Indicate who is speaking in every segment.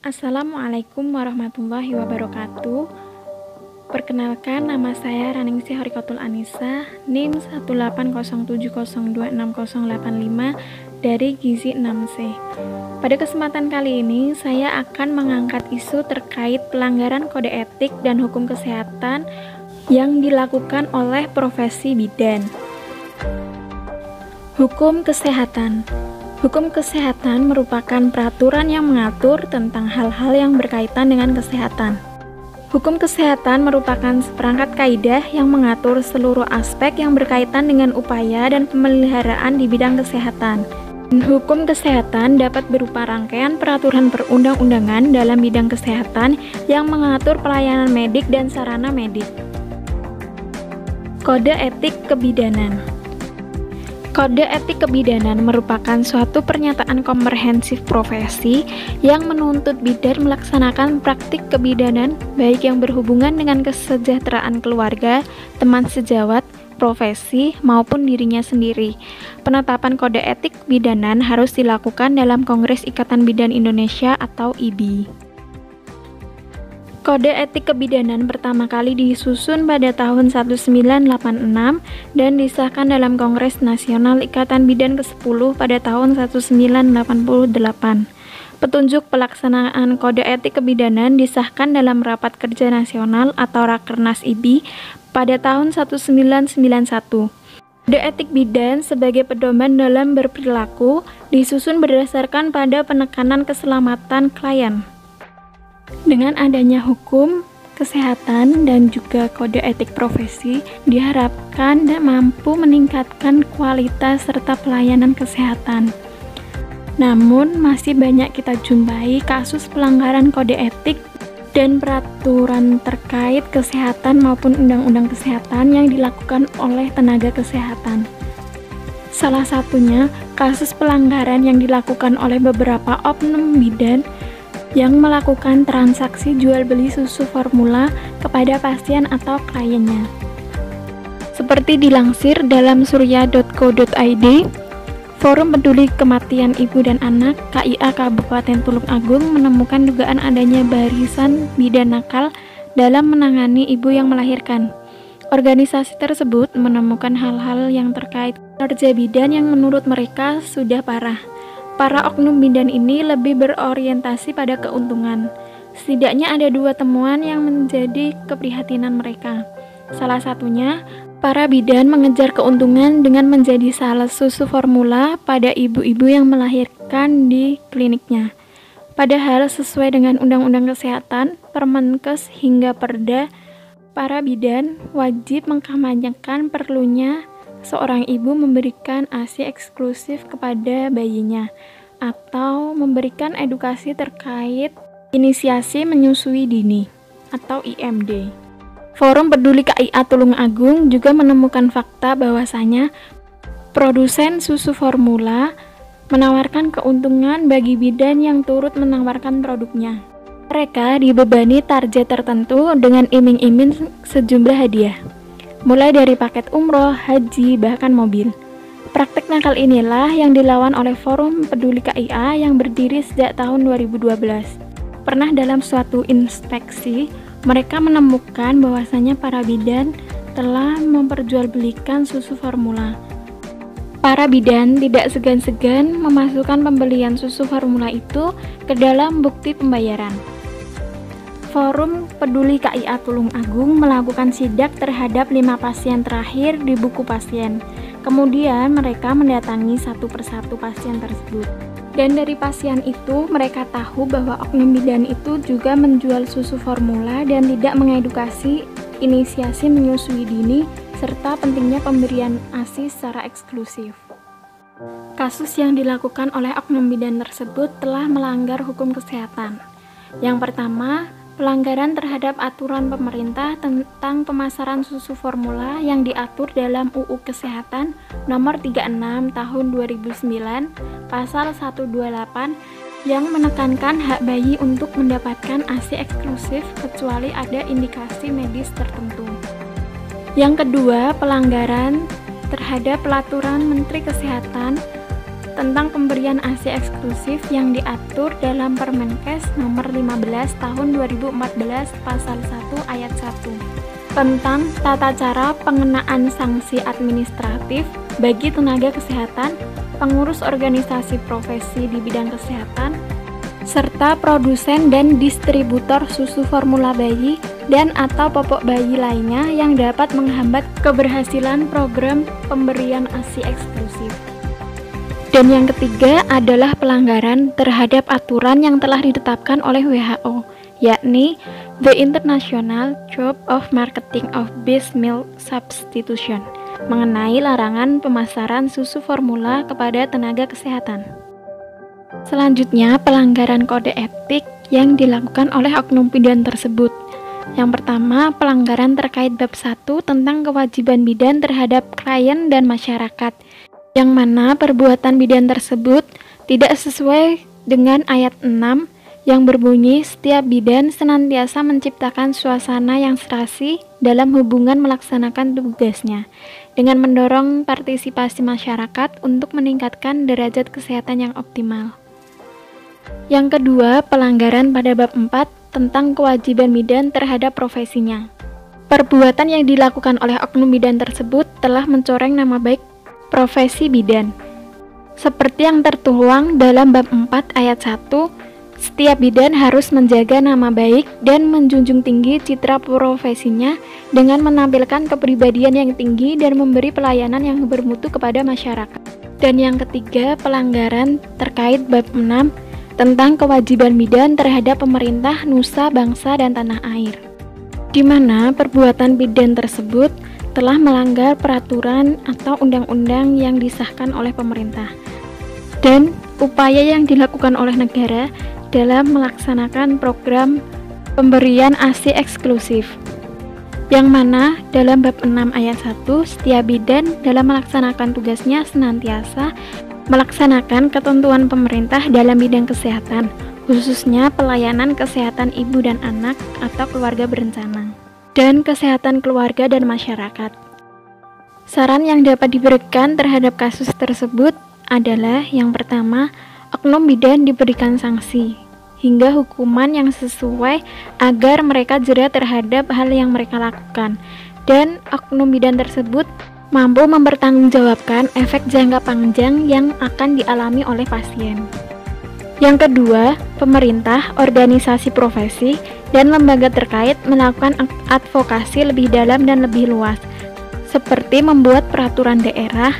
Speaker 1: Assalamualaikum warahmatullahi wabarakatuh. Perkenalkan, nama saya Raningsih Horikotul Anissa, NIM 18070260085 dari Gizi 6C. Pada kesempatan kali ini, saya akan mengangkat isu terkait pelanggaran kode etik dan hukum kesehatan yang dilakukan oleh profesi bidan. Hukum kesehatan. Hukum kesehatan merupakan peraturan yang mengatur tentang hal-hal yang berkaitan dengan kesehatan. Hukum kesehatan merupakan seperangkat kaidah yang mengatur seluruh aspek yang berkaitan dengan upaya dan pemeliharaan di bidang kesehatan. Hukum kesehatan dapat berupa rangkaian peraturan perundang-undangan dalam bidang kesehatan yang mengatur pelayanan medik dan sarana medik. Kode etik kebidanan. Kode etik kebidanan merupakan suatu pernyataan komprehensif profesi yang menuntut bidan melaksanakan praktik kebidanan baik yang berhubungan dengan kesejahteraan keluarga, teman sejawat, profesi, maupun dirinya sendiri. Penetapan kode etik kebidanan harus dilakukan dalam Kongres Ikatan Bidan Indonesia atau IBI. Kode etik kebidanan pertama kali disusun pada tahun 1986 dan disahkan dalam Kongres Nasional Ikatan Bidan ke-10 pada tahun 1988. Petunjuk pelaksanaan kode etik kebidanan disahkan dalam Rapat Kerja Nasional atau Rakernas IBI pada tahun 1991. Kode etik bidan sebagai pedoman dalam berperilaku disusun berdasarkan pada penekanan keselamatan klien. Dengan adanya hukum kesehatan dan juga kode etik profesi, diharapkan dan mampu meningkatkan kualitas serta pelayanan kesehatan. Namun, masih banyak kita jumpai kasus pelanggaran kode etik dan peraturan terkait kesehatan maupun undang-undang kesehatan yang dilakukan oleh tenaga kesehatan. Salah satunya, kasus pelanggaran yang dilakukan oleh beberapa oknum bidan yang melakukan transaksi jual beli susu formula kepada pasien atau kliennya. Seperti dilansir dalam surya.co.id, Forum Peduli Kematian Ibu dan Anak KIA Kabupaten Tulung Agung menemukan dugaan adanya barisan bidan nakal dalam menangani ibu yang melahirkan. Organisasi tersebut menemukan hal-hal yang terkait kinerja bidan yang menurut mereka sudah parah. Para oknum bidan ini lebih berorientasi pada keuntungan. Setidaknya ada dua temuan yang menjadi keprihatinan mereka. Salah satunya, para bidan mengejar keuntungan dengan menjadi sales susu formula pada ibu-ibu yang melahirkan di kliniknya. Padahal sesuai dengan Undang-Undang Kesehatan, Permenkes hingga Perda, para bidan wajib mengkampanyekan perlunya seorang ibu memberikan ASI eksklusif kepada bayinya atau memberikan edukasi terkait inisiasi menyusui dini atau IMD. Forum Peduli KIA Tulung Agung juga menemukan fakta bahwasanya produsen susu formula menawarkan keuntungan bagi bidan yang turut menawarkan produknya. Mereka dibebani target tertentu dengan iming-iming sejumlah hadiah, mulai dari paket umroh, haji, bahkan mobil. Praktek nakal inilah yang dilawan oleh Forum Peduli KIA yang berdiri sejak tahun 2012. Pernah dalam suatu inspeksi, mereka menemukan bahwasanya para bidan telah memperjualbelikan susu formula. Para bidan tidak segan-segan memasukkan pembelian susu formula itu ke dalam bukti pembayaran. Forum Peduli KIA Tulung Agung melakukan sidak terhadap 5 pasien terakhir di buku pasien. Kemudian mereka mendatangi satu persatu pasien tersebut. Dan dari pasien itu mereka tahu bahwa oknum bidan itu juga menjual susu formula dan tidak mengedukasi inisiasi menyusui dini serta pentingnya pemberian ASI secara eksklusif. Kasus yang dilakukan oleh oknum bidan tersebut telah melanggar hukum kesehatan. Yang pertama, pelanggaran terhadap aturan pemerintah tentang pemasaran susu formula yang diatur dalam UU Kesehatan Nomor 36 Tahun 2009, Pasal 128 yang menekankan hak bayi untuk mendapatkan ASI eksklusif kecuali ada indikasi medis tertentu. Yang kedua, pelanggaran terhadap peraturan Menteri Kesehatan tentang pemberian ASI eksklusif yang diatur dalam Permenkes nomor 15 tahun 2014 pasal 1 ayat 1 tentang tata cara pengenaan sanksi administratif bagi tenaga kesehatan, pengurus organisasi profesi di bidang kesehatan, serta produsen dan distributor susu formula bayi dan atau popok bayi lainnya yang dapat menghambat keberhasilan program pemberian ASI eksklusif. Dan yang ketiga adalah pelanggaran terhadap aturan yang telah ditetapkan oleh WHO, yakni The International Job of Marketing of Breast Milk Substitution, mengenai larangan pemasaran susu formula kepada tenaga kesehatan. Selanjutnya, pelanggaran kode etik yang dilakukan oleh oknum bidan tersebut. Yang pertama, pelanggaran terkait bab 1 tentang kewajiban bidan terhadap klien dan masyarakat, yang mana perbuatan bidan tersebut tidak sesuai dengan ayat 6 yang berbunyi setiap bidan senantiasa menciptakan suasana yang serasi dalam hubungan melaksanakan tugasnya dengan mendorong partisipasi masyarakat untuk meningkatkan derajat kesehatan yang optimal. Yang kedua, pelanggaran pada bab 4 tentang kewajiban bidan terhadap profesinya. Perbuatan yang dilakukan oleh oknum bidan tersebut telah mencoreng nama baik profesi bidan. Seperti yang tertuang dalam bab 4 ayat 1, setiap bidan harus menjaga nama baik dan menjunjung tinggi citra profesinya dengan menampilkan kepribadian yang tinggi dan memberi pelayanan yang bermutu kepada masyarakat. Dan yang ketiga, pelanggaran terkait bab 6 tentang kewajiban bidan terhadap pemerintah, nusa, bangsa, dan tanah air, di mana perbuatan bidan tersebut telah melanggar peraturan atau undang-undang yang disahkan oleh pemerintah dan upaya yang dilakukan oleh negara dalam melaksanakan program pemberian ASI eksklusif, yang mana dalam bab 6 ayat 1, setiap bidan dalam melaksanakan tugasnya senantiasa melaksanakan ketentuan pemerintah dalam bidang kesehatan, khususnya pelayanan kesehatan ibu dan anak atau keluarga berencana, dan kesehatan keluarga dan masyarakat. Saran yang dapat diberikan terhadap kasus tersebut adalah yang pertama, oknum bidan diberikan sanksi hingga hukuman yang sesuai agar mereka jera terhadap hal yang mereka lakukan, dan oknum bidan tersebut mampu mempertanggungjawabkan efek jangka panjang yang akan dialami oleh pasien. Yang kedua, pemerintah, organisasi profesi, dan lembaga terkait melakukan advokasi lebih dalam dan lebih luas, seperti membuat peraturan daerah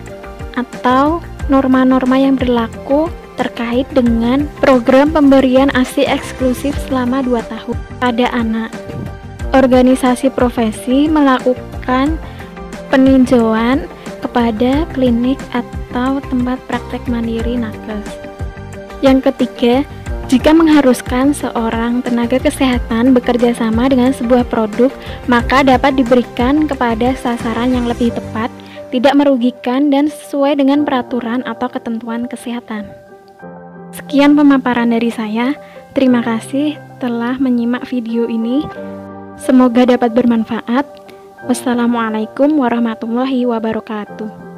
Speaker 1: atau norma-norma yang berlaku terkait dengan program pemberian ASI eksklusif selama 2 tahun pada anak. Organisasi profesi melakukan peninjauan kepada klinik atau tempat praktek mandiri nakes. Yang ketiga, jika mengharuskan seorang tenaga kesehatan bekerja sama dengan sebuah produk, maka dapat diberikan kepada sasaran yang lebih tepat, tidak merugikan, dan sesuai dengan peraturan atau ketentuan kesehatan. Sekian pemaparan dari saya. Terima kasih telah menyimak video ini. Semoga dapat bermanfaat. Wassalamualaikum warahmatullahi wabarakatuh.